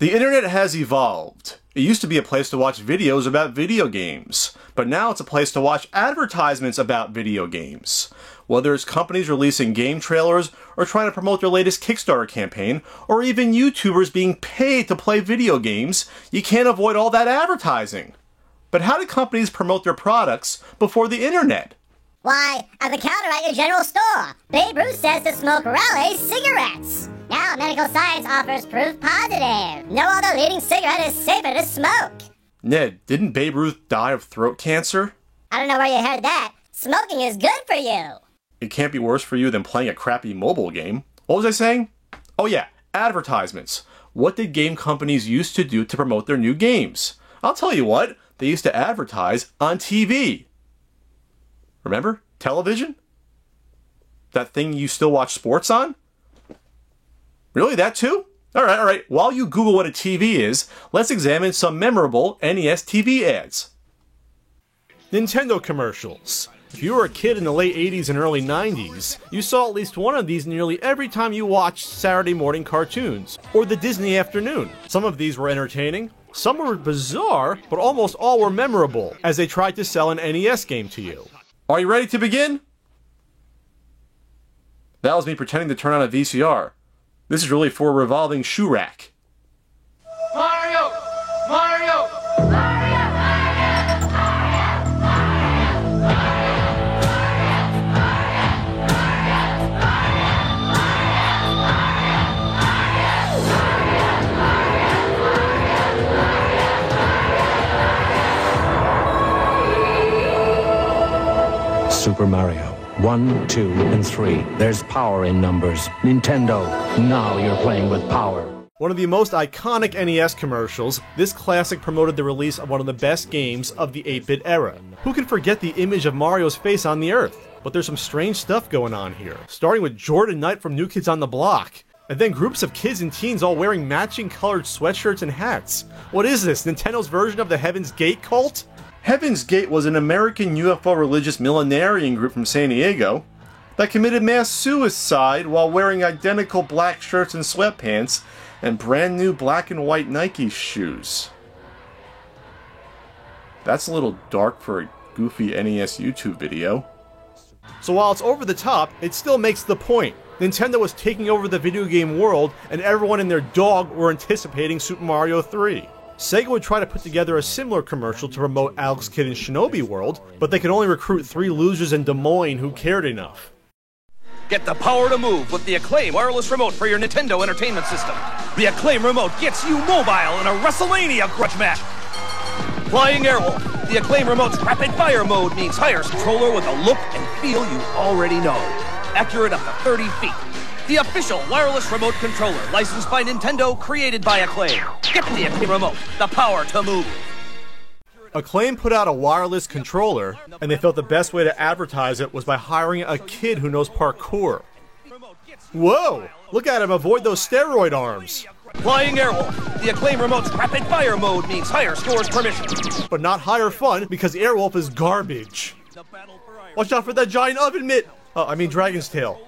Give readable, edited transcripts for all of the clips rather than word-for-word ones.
The internet has evolved. It used to be a place to watch videos about video games, but now it's a place to watch advertisements about video games. Whether it's companies releasing game trailers, or trying to promote their latest Kickstarter campaign, or even YouTubers being paid to play video games, you can't avoid all that advertising. But how do companies promote their products before the internet? Why, at the counter at your general store, Babe Ruth says to smoke Raleigh cigarettes. Now medical science offers proof positive. No other leading cigarette is safer to smoke. Ned, didn't Babe Ruth die of throat cancer? I don't know where you heard that. Smoking is good for you. It can't be worse for you than playing a crappy mobile game. What was I saying? Oh yeah, advertisements. What did game companies used to do to promote their new games? I'll tell you what, they used to advertise on TV. Remember? Television? That thing you still watch sports on? Really? That too? Alright. While you Google what a TV is, let's examine some memorable NES TV ads. Nintendo commercials. If you were a kid in the late 80s and early 90s, you saw at least one of these nearly every time you watched Saturday morning cartoons, or the Disney afternoon. Some of these were entertaining, some were bizarre, but almost all were memorable, as they tried to sell an NES game to you. Are you ready to begin? That was me pretending to turn on a VCR. This is really for a revolving shoe rack. Mario! Mario! Super Mario. 1, 2, and 3. There's power in numbers. Nintendo, now you're playing with power. One of the most iconic NES commercials, this classic promoted the release of one of the best games of the 8-bit era. Who can forget the image of Mario's face on the Earth? But there's some strange stuff going on here, starting with Jordan Knight from New Kids on the Block, and then groups of kids and teens all wearing matching colored sweatshirts and hats. What is this, Nintendo's version of the Heaven's Gate cult? Heaven's Gate was an American UFO religious millenarian group from San Diego that committed mass suicide while wearing identical black shirts and sweatpants and brand new black and white Nike shoes. That's a little dark for a goofy NES YouTube video. So while it's over the top, it still makes the point. Nintendo was taking over the video game world, and everyone and their dog were anticipating Super Mario 3. Sega would try to put together a similar commercial to promote Alex Kidd in Shinobi World, but they could only recruit 3 losers in Des Moines who cared enough. Get the power to move with the Acclaim wireless remote for your Nintendo Entertainment System. The Acclaim remote gets you mobile in a WrestleMania grudge match. Flying Airwolf. The Acclaim remote's rapid fire mode means hires controller with a look and feel you already know. Accurate up to 30 feet. The official wireless remote controller, licensed by Nintendo, created by Acclaim. Get the Acclaim remote, the power to move. Acclaim put out a wireless controller, and they felt the best way to advertise it was by hiring a kid who knows parkour. Whoa! Look at him avoid those steroid arms! Flying Airwolf. The Acclaim remote's rapid fire mode means higher scores permission. But not higher fun, because Airwolf is garbage. Watch out for that giant oven mitt! Dragon's Tail.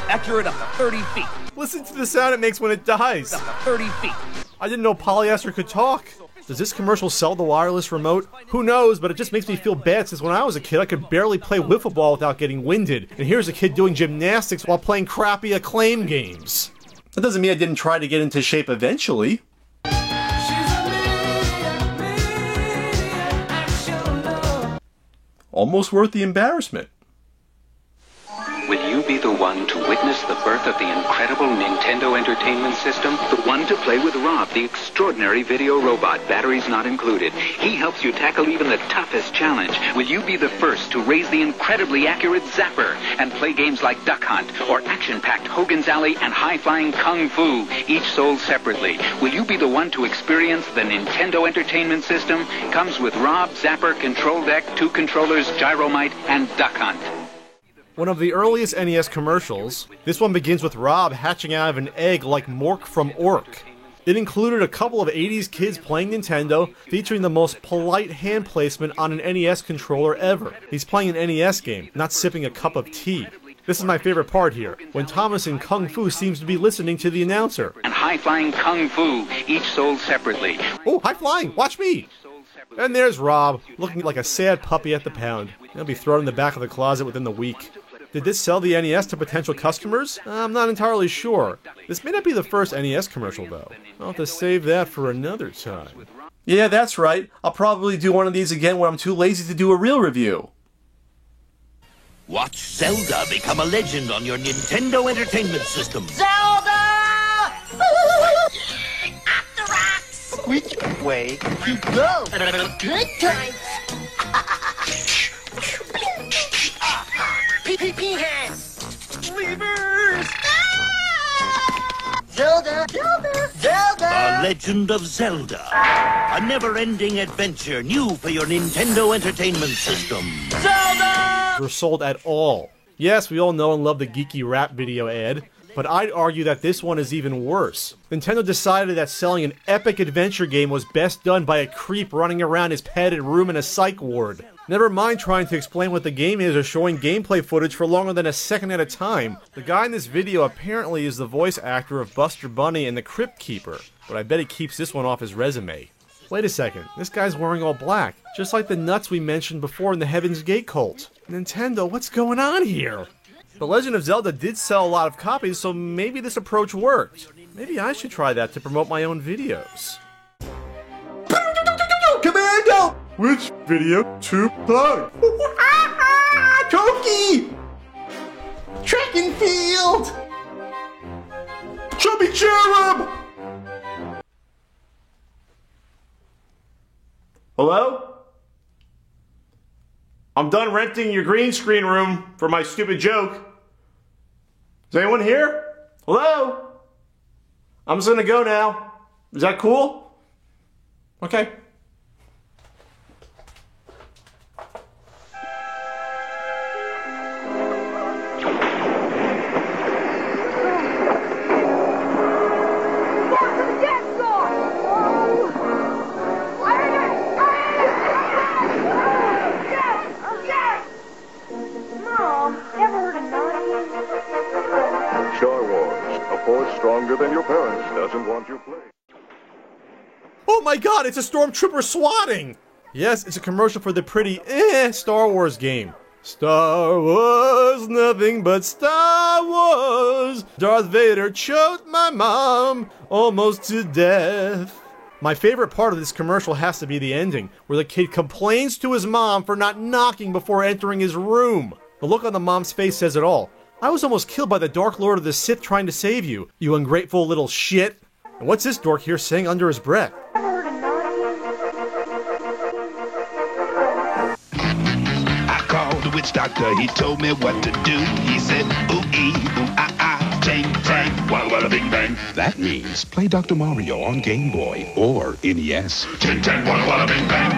Accurate up to 30 feet. Listen to the sound it makes when it dies. Up to 30 feet. I didn't know polyester could talk. Does this commercial sell the wireless remote? Who knows, but it just makes me feel bad since when I was a kid I could barely play wiffle ball without getting winded. And here's a kid doing gymnastics while playing crappy Acclaim games. That doesn't mean I didn't try to get into shape eventually. Almost worth the embarrassment. Will you be the one to witness the birth of the incredible Nintendo Entertainment System? The one to play with Rob, the extraordinary video robot, batteries not included. He helps you tackle even the toughest challenge. Will you be the first to raise the incredibly accurate Zapper and play games like Duck Hunt or action-packed Hogan's Alley and high-flying Kung Fu, each sold separately? Will you be the one to experience the Nintendo Entertainment System? Comes with Rob, Zapper, Control Deck, 2 controllers, Gyromite, and Duck Hunt. One of the earliest NES commercials, this one begins with Rob hatching out of an egg like Mork from Ork. It included a couple of 80s kids playing Nintendo, featuring the most polite hand placement on an NES controller ever. He's playing an NES game, not sipping a cup of tea. This is my favorite part here, when Thomas in Kung Fu seems to be listening to the announcer. And high-flying Kung Fu, each sold separately. Oh, high flying! Watch me! And there's Rob, looking like a sad puppy at the pound. He'll be thrown in the back of the closet within the week. Did this sell the NES to potential customers? I'm not entirely sure. This may not be the first NES commercial, though. I'll have to save that for another time. Yeah, that's right. I'll probably do one of these again when I'm too lazy to do a real review. Watch Zelda become a legend on your Nintendo Entertainment System. Zelda! Up the rocks! Which way you go? Good times! Peahens! Levers! Zelda! Zelda! Zelda! The Legend of Zelda. A never-ending adventure new for your Nintendo Entertainment System. Zelda! Were sold at all. Yes, we all know and love the geeky rap video ad, but I'd argue that this one is even worse. Nintendo decided that selling an epic adventure game was best done by a creep running around his padded room in a psych ward. Never mind trying to explain what the game is or showing gameplay footage for longer than a second at a time. The guy in this video apparently is the voice actor of Buster Bunny and the Crypt Keeper, but I bet he keeps this one off his resume. Wait a second, this guy's wearing all black, just like the nuts we mentioned before in the Heaven's Gate cult. Nintendo, what's going on here? The Legend of Zelda did sell a lot of copies, so maybe this approach worked. Maybe I should try that to promote my own videos. Commando! Which video to plug? Toki! Track and field! Chubby Cherub! Hello? I'm done renting your green screen room for my stupid joke. Is anyone here? Hello? I'm just gonna go now. Is that cool? Okay. Stronger than your parents doesn't want you playing. Oh my god, it's a stormtrooper swatting! Yes, it's a commercial for the pretty Star Wars game. Star Wars, nothing but Star Wars. Darth Vader choked my mom almost to death. My favorite part of this commercial has to be the ending, where the kid complains to his mom for not knocking before entering his room. The look on the mom's face says it all. I was almost killed by the Dark Lord of the Sith trying to save you, you ungrateful little shit. And what's this dork here saying under his breath? I called the witch doctor, he told me what to do. He said, ooh-ee, ooh-ah-ah, ting-tang, walla-walla bing-bang. That means play Dr. Mario on Game Boy or NES. Ting-tang, walla-walla bing-bang.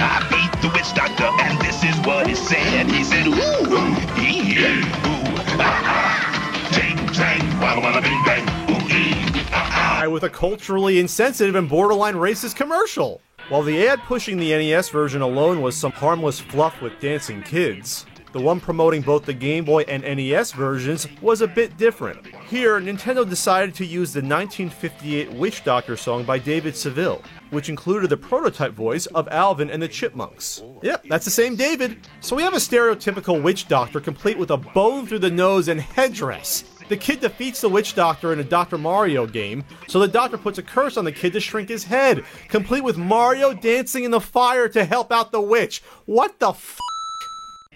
I beat the witch doctor, and this is what he said. He said, ooh-ee, ooh-ah-ah, ting-tang, walla-walla bing-bang, ooh-ee, ah-ah. With a culturally insensitive and borderline racist commercial. While the ad pushing the NES version alone was some harmless fluff with dancing kids, the one promoting both the Game Boy and NES versions was a bit different. Here, Nintendo decided to use the 1958 Witch Doctor song by David Seville, which included the prototype voice of Alvin and the Chipmunks. Yep, that's the same David. So we have a stereotypical Witch Doctor complete with a bone through the nose and headdress. The kid defeats the Witch Doctor in a Dr. Mario game, so the doctor puts a curse on the kid to shrink his head, complete with Mario dancing in the fire to help out the witch. What the f***?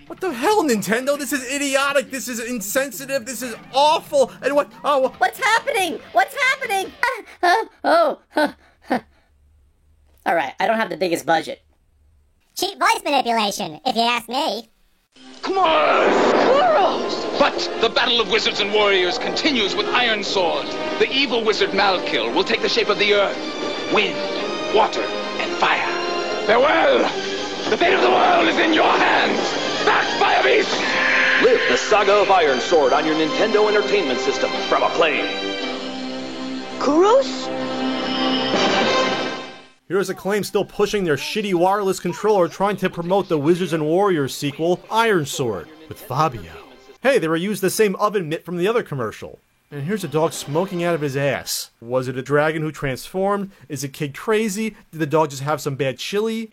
What the hell, Nintendo? This is idiotic, this is insensitive, this is awful, and what- oh- What's happening? What's happening? Alright, I don't have the biggest budget. Cheap voice manipulation, if you ask me. Come on! Squirrels! But the battle of wizards and warriors continues with iron swords. The evil wizard Malkil will take the shape of the earth, wind, water, and fire. Farewell! The fate of the world is in your hands! Backed by a beast! Live the saga of Iron Sword on your Nintendo Entertainment System from Acclaim. Kuros? Here's Acclaim still pushing their shitty wireless controller, trying to promote the Wizards and Warriors sequel, Iron Sword, with Fabio. Hey, they reused the same oven mitt from the other commercial. And here's a dog smoking out of his ass. Was it a dragon who transformed? Is the kid crazy? Did the dog just have some bad chili?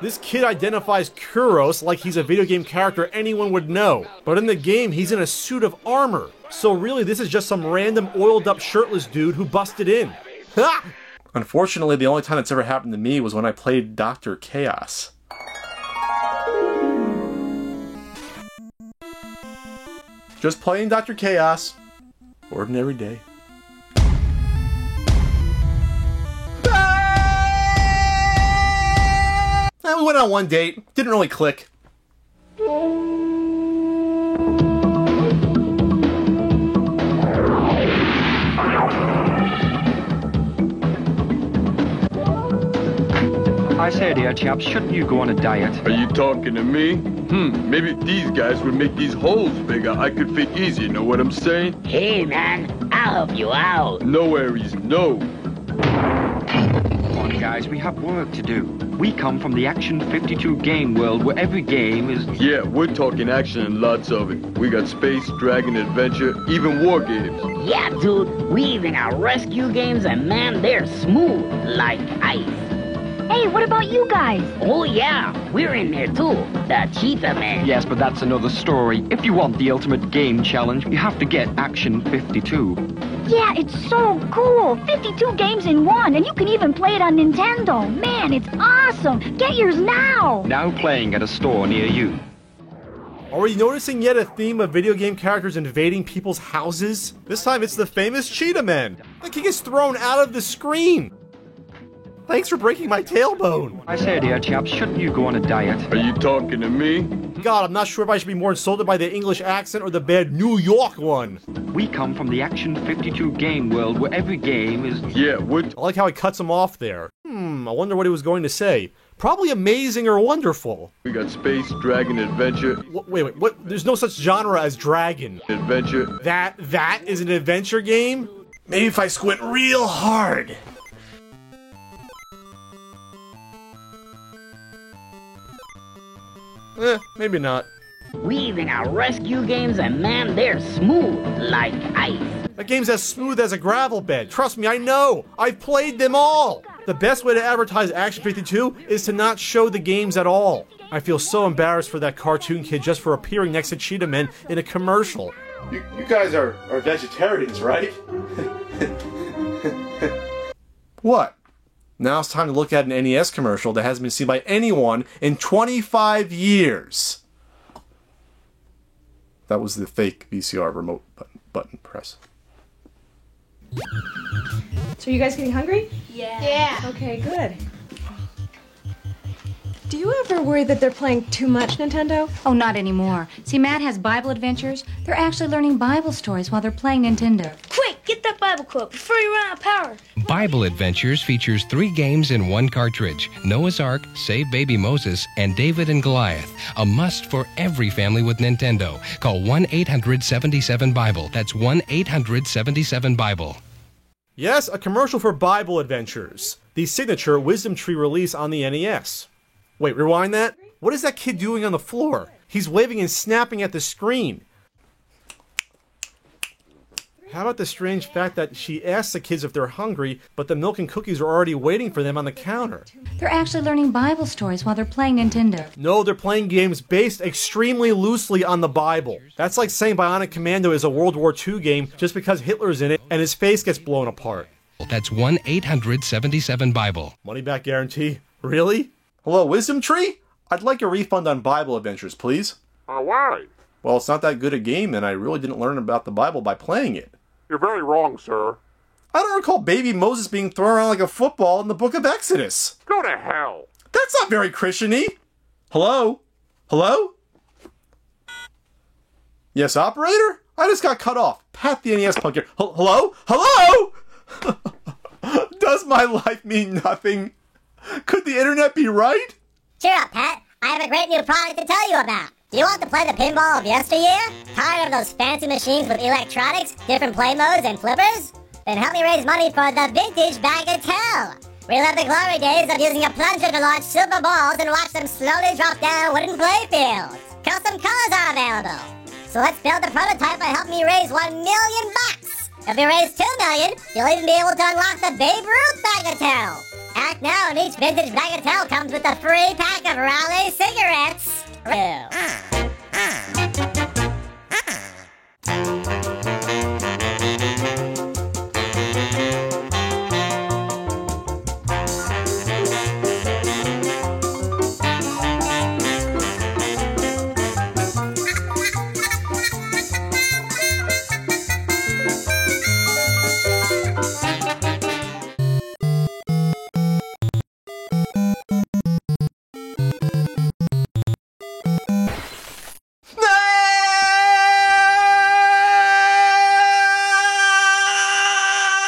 This kid identifies Kuros like he's a video game character anyone would know. But in the game, he's in a suit of armor. So really, this is just some random oiled up shirtless dude who busted in. Ha! Unfortunately, the only time that's ever happened to me was when I played Dr. Chaos. Just playing Dr. Chaos. Ordinary day. We went on one date. Didn't really click. I say, dear chaps, shouldn't you go on a diet? Are you talking to me? Maybe if these guys would make these holes bigger, I could fit easier, know what I'm saying? Hey, man, I'll help you out. No, Aries, no. Come on, guys, we have work to do. We come from the Action 52 game world where every game is... Yeah, we're talking action and lots of it. We got space, dragon, adventure, even war games. Yeah, dude, we even got rescue games, and man, they're smooth like ice. Hey, what about you guys? Oh yeah, we're in there too. The Cheetah Man. Yes, but that's another story. If you want the ultimate game challenge, you have to get Action 52. Yeah, it's so cool. 52 games in one, and you can even play it on Nintendo. Man, it's awesome. Get yours now. Now playing at a store near you. Are you noticing yet a theme of video game characters invading people's houses? This time it's the famous Cheetah Man. The king is thrown out of the screen. Thanks for breaking my tailbone. I say, dear chaps, shouldn't you go on a diet? Are you talking to me? God, I'm not sure if I should be more insulted by the English accent or the bad New York one. We come from the Action 52 game world where every game is... Yeah, I like how he cuts him off there. I wonder what he was going to say. Probably amazing or wonderful. We got space, dragon, adventure. Wait, what? There's no such genre as dragon. Adventure. That is an adventure game? Maybe if I squint real hard. Maybe not. We even got rescue games, and man, they're smooth like ice. That game's as smooth as a gravel bed. Trust me, I know. I've played them all. The best way to advertise Action 52 is to not show the games at all. I feel so embarrassed for that cartoon kid just for appearing next to Cheetah Man in a commercial. You guys are vegetarians, right? What? Now it's time to look at an NES commercial that hasn't been seen by anyone in 25 years. That was the fake VCR remote button press. So you guys getting hungry? Yeah. Okay, good. Do you ever worry that they're playing too much Nintendo? Oh, not anymore. See, Matt has Bible adventures. They're actually learning Bible stories while they're playing Nintendo. Quick, get that Bible quote before you run out of power. Bible Adventures features 3 games in 1 cartridge: Noah's Ark, Save Baby Moses, and David and Goliath. A must for every family with Nintendo. Call 1-800-77-BIBLE. That's 1-800-77-BIBLE. Yes, a commercial for Bible Adventures, the signature Wisdom Tree release on the NES. Wait, rewind that? What is that kid doing on the floor? He's waving and snapping at the screen. How about the strange fact that she asks the kids if they're hungry, but the milk and cookies are already waiting for them on the counter? They're actually learning Bible stories while they're playing Nintendo. No, they're playing games based extremely loosely on the Bible. That's like saying Bionic Commando is a World War II game just because Hitler's in it and his face gets blown apart. That's 1-800-77-BIBLE. Money back guarantee? Really? Hello, Wisdom Tree? I'd like a refund on Bible Adventures, please. Why? Well, it's not that good a game, and I really didn't learn about the Bible by playing it. You're very wrong, sir. I don't recall baby Moses being thrown around like a football in the book of Exodus. Go to hell. That's not very Christian-y. Hello? Hello? Yes, operator? I just got cut off. Pat the NES plug here. Hello? Hello? Does my life mean nothing? Could the internet be right? Cheer up, Pat. I have a great new product to tell you about. Do you want to play the pinball of yesteryear? Tired of those fancy machines with electronics, different play modes, and flippers? Then help me raise money for the Vintage Bagatelle. Relive the glory days of using a plunger to launch silver balls and watch them slowly drop down wooden playfields. Custom colors are available. So let's build the prototype and help me raise $1 million. If you raise $2 million, you'll even be able to unlock the Babe Ruth Bagatelle. Act now, and each Vintage Bagatelle comes with a free pack of Raleigh cigarettes.